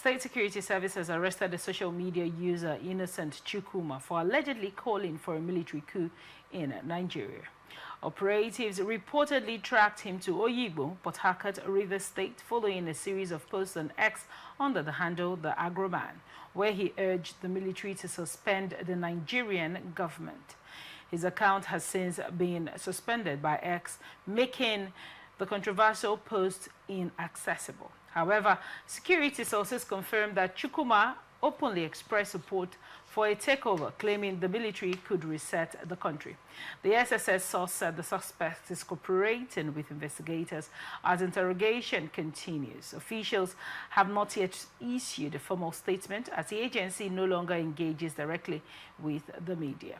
State Security Service has arrested the social media user Innocent Chukwuma for allegedly calling for a military coup in Nigeria. Operatives reportedly tracked him to Oyigbo, Port Harcourt, Rivers State, following a series of posts on X under the handle The Agroman, where he urged the military to suspend the Nigerian government. His account has since been suspended by X, making the controversial post inaccessible. However, security sources confirmed that Chukwuma openly expressed support for a takeover, claiming the military could reset the country. The SSS source said the suspect is cooperating with investigators as interrogation continues. Officials have not yet issued a formal statement as the agency no longer engages directly with the media.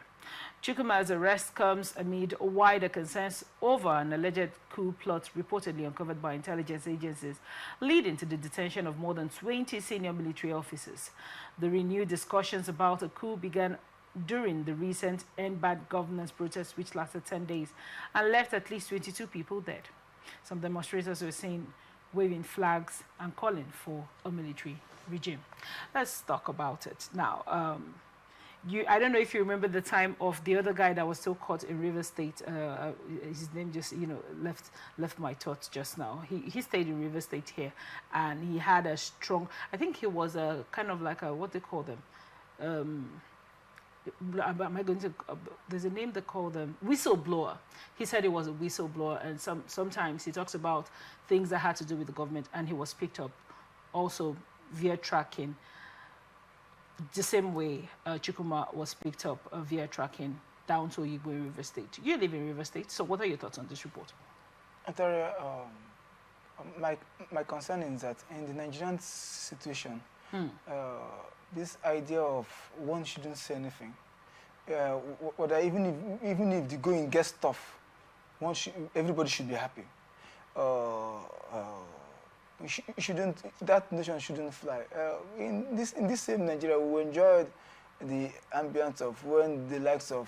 Chukwuma's arrest comes amid wider concerns over an alleged coup plot reportedly uncovered by intelligence agencies, leading to the detention of more than 20 senior military officers. The renewed discussions about a coup began during the recent End Bad Governance protests, which lasted 10 days and left at least 22 people dead. Some demonstrators were seen waving flags and calling for a military regime. Let's talk about it now. I don't know if you remember the time of the other guy that was still caught in Rivers State. His name just, left my thoughts just now. He stayed in Rivers State here, and he had a strong, I think he was a kind of like a, what they call them, am I going to, there's a name they call them, whistleblower. He said he was a whistleblower, and sometimes he talks about things that had to do with the government, and he was picked up also via tracking. The same way Chukwuma was picked up via tracking down to Oyigbo in River State. You live in River State, so what are your thoughts on this report? My concern is that in the Nigerian situation, this idea of one shouldn't say anything, whether even if the going gets tough, everybody should be happy. That notion shouldn't fly. In this same Nigeria, we enjoyed the ambience of when the likes of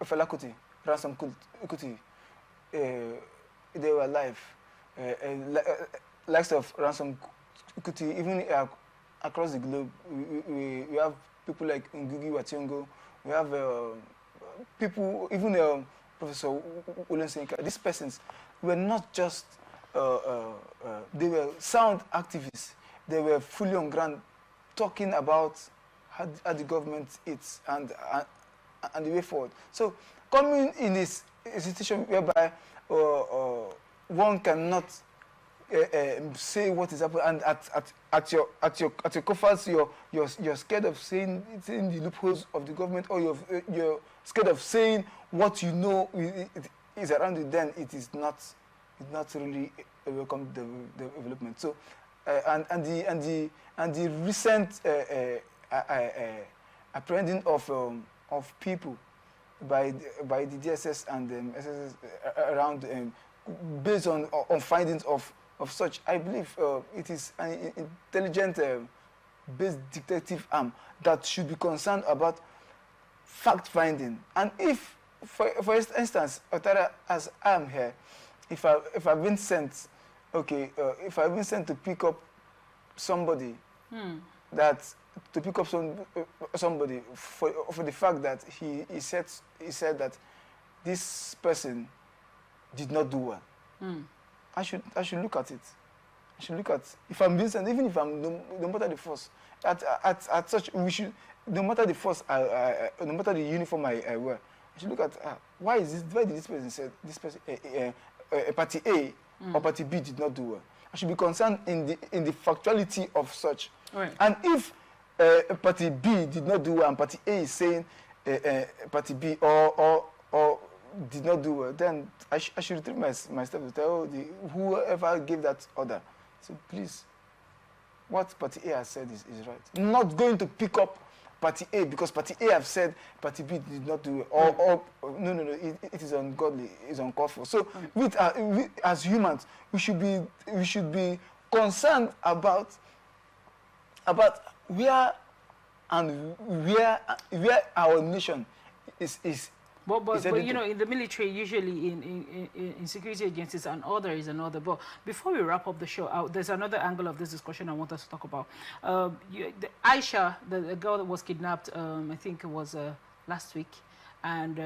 Fela Kuti, Ransom Kuti, they were alive. Likes of Ransom Kuti, even across the globe, we have people like Ngugi wa Thiong'o, we have people, even Professor Ulensenka. These persons were not just, they were sound activists. They were fully on ground talking about how the government is and the way forward. So coming in a situation whereby one cannot say what is happening, and at your coffers, you're scared of saying the loopholes of the government, or you're scared of saying what you know is around you. Then it's not really a welcome development. So and the recent apprehending of people by the DSS and SSS around based on findings of such, I believe it is an intelligent based detective arm that should be concerned about fact finding. And if, for instance, as I am here, if I've been sent, if I've been sent to pick up somebody, to pick up somebody for the fact that he said that this person did not do well, I should look at it. I should look at, if I'm being sent, even if I'm no matter the force, at such, we should, no matter the force, no matter the uniform I wear, I should look at why did this person say this person party A or party B did not do well. I should be concerned in the factuality of such. Right. And if party B did not do well and party A is saying party B or did not do well, then I should retrieve my step to tell whoever gave that order. So please, what party A has said is right. I'm not going to pick up party A because party A have said party B did not do it. No, it is ungodly, it's uncalled for. So we, as humans, we should be concerned about where our nation is But you know, in the military, usually in security agencies, an order is an order. But before we wrap up the show, there's another angle of this discussion I want us to talk about. Aisha, the girl that was kidnapped, I think it was last week, and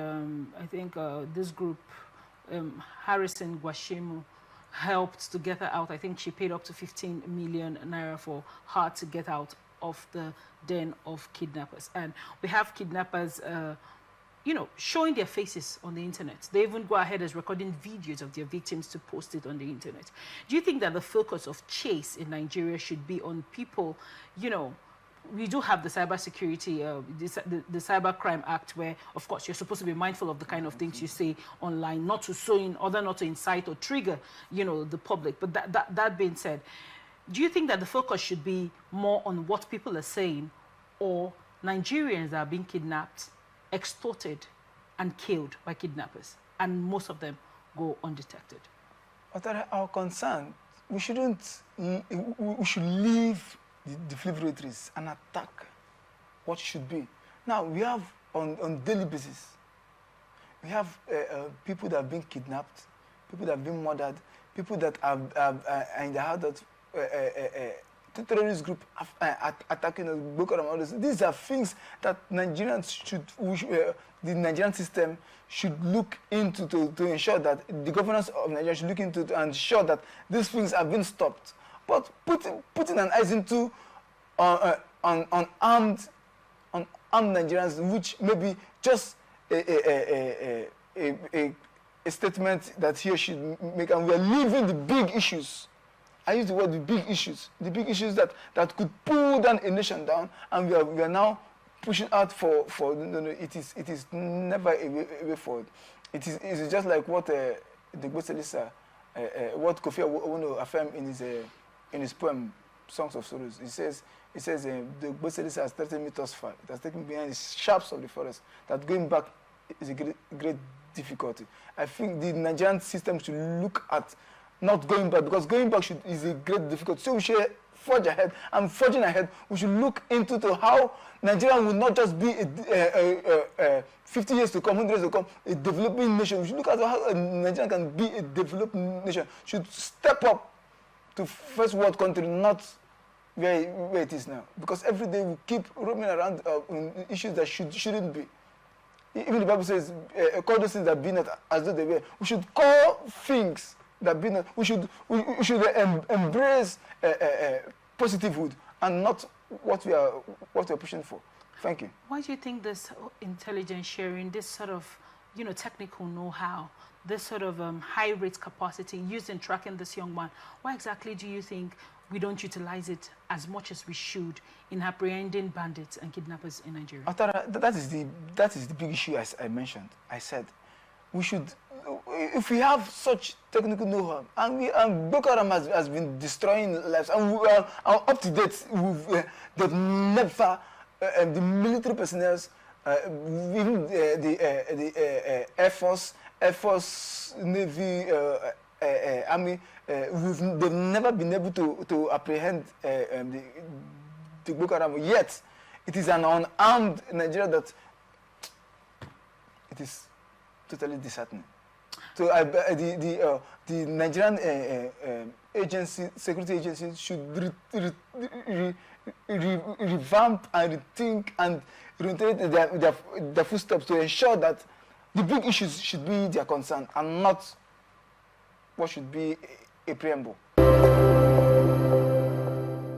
I think this group, Harrison Gwashimu, helped to get her out. I think she paid up to 15 million naira for her to get out of the den of kidnappers. And we have kidnappers, you know, showing their faces on the internet. They even go ahead as recording videos of their victims to post it on the internet. Do you think that the focus of chase in Nigeria should be on people, you know, we do have the cybersecurity, the Cybercrime Act, where, of course, you're supposed to be mindful of the kind of things you say online, not to sow in order not to incite or trigger, you know, the public. But that being said, do you think that the focus should be more on what people are saying, or Nigerians that are being kidnapped, extorted, and killed by kidnappers, and most of them go undetected? But our concern, we should leave the laboratories and attack what should be. Now, we have, on daily basis, we have people that have been kidnapped, people that have been murdered, people that are in the heart of the terrorist group attacking Boko Haram. All this. These are things that Nigerians should, the Nigerian system should look into to ensure that the governance of Nigeria should look into to ensure that these things have been stopped. But putting an eyes into unarmed Nigerians, which maybe just a statement that he or she make, and we are leaving the big issues. I use the word the big issues that could pull down a nation down, and we are now pushing out for no, it is never a way forward. It is just like what the Gboselisa, what Kofi Owonu affirmed in his poem Songs of Sorrows. He says the Gboselisa has threatened me thus far. It has taken me behind the sharps of the forest. That going back is a great difficulty. I think the Nigerian system should look at not going back, because going back is a great difficulty. So we should forge ahead, and forging ahead, we should look into how Nigeria will not just be 50 years to come, 100 years to come, a developing nation. We should look at how Nigeria can be a developing nation. Should step up to first world country, not where it is now. Because every day we keep roaming around issues that shouldn't be. Even the Bible says, call those things that be not as though they were. We should call things that be not. We should embrace positivehood and not what we are pushing for. Thank you. Why do you think this intelligence sharing, this sort of, you know, technical know-how, this sort of high-rate capacity used in tracking this young man, why exactly do you think we don't utilize it as much as we should in apprehending bandits and kidnappers in Nigeria? That is the big issue, as I mentioned. I said we should, if we have such technical know-how, and Boko Haram has been destroying lives, and we are up to date, they've never, the military personnel, even the Air Force, Navy, Army, they've never been able to apprehend the Boko Haram. Yet, it is an unarmed Nigeria that it is totally disheartening. So the Nigerian security agencies should revamp and rethink and reiterate their footsteps to ensure that the big issues should be their concern and not what should be a preamble.